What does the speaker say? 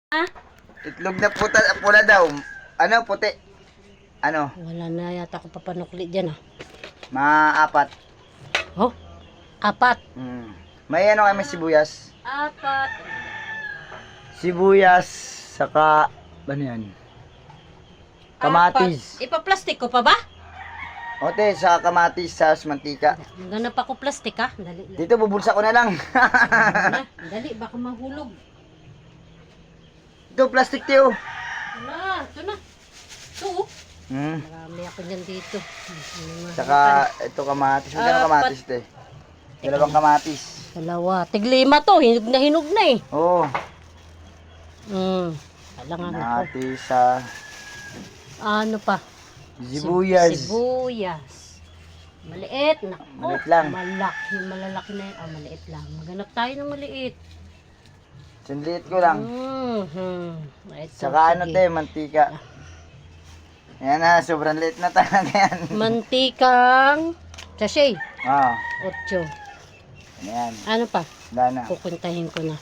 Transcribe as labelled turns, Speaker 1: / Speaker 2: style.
Speaker 1: Ah?
Speaker 2: Itlog na pula daw. Ano, puti? Ano?
Speaker 1: Wala na yata ako papanukli dyan
Speaker 2: Maapat.
Speaker 1: Oh, apat.
Speaker 2: May ano kami sibuyas.
Speaker 1: Apat.
Speaker 2: Sibuyas, saka, ano yan? Kamatis.
Speaker 1: Apat. Ipa-plastic ko pa ba?
Speaker 2: Ote, sa kamatis, sa mantika.
Speaker 1: Ganap ako plastic Dali lang.
Speaker 2: Dito, bubulsa ko na lang.
Speaker 1: Dali, baka mahulog.
Speaker 2: Ito, plastic tiyo.
Speaker 1: Ito na. Ito. Marami ako dyan dito.
Speaker 2: Saka, ito kamatis. Magkano kamatis, te? Dalawang kamatis.
Speaker 1: Dalawa. Tiglima to. Hinog na eh.
Speaker 2: Oo.
Speaker 1: Alangan ako.
Speaker 2: Kamatis, sa
Speaker 1: Ano pa?
Speaker 2: sibuyas.
Speaker 1: Sibuyas. Maliit. Nako.
Speaker 2: Maliit lang.
Speaker 1: Malalaki na yun. Maliit lang. Maghanap tayo ng maliit.
Speaker 2: Sunliit ko lang.
Speaker 1: Ito,
Speaker 2: Saka ano,
Speaker 1: sige.
Speaker 2: te, mantika. Yan na, sobrang liit na talaga yan.
Speaker 1: Mantikang sachet.
Speaker 2: Ah,
Speaker 1: 8.
Speaker 2: yan.
Speaker 1: Ano pa?
Speaker 2: Wala na.
Speaker 1: Pupuntahin ko na.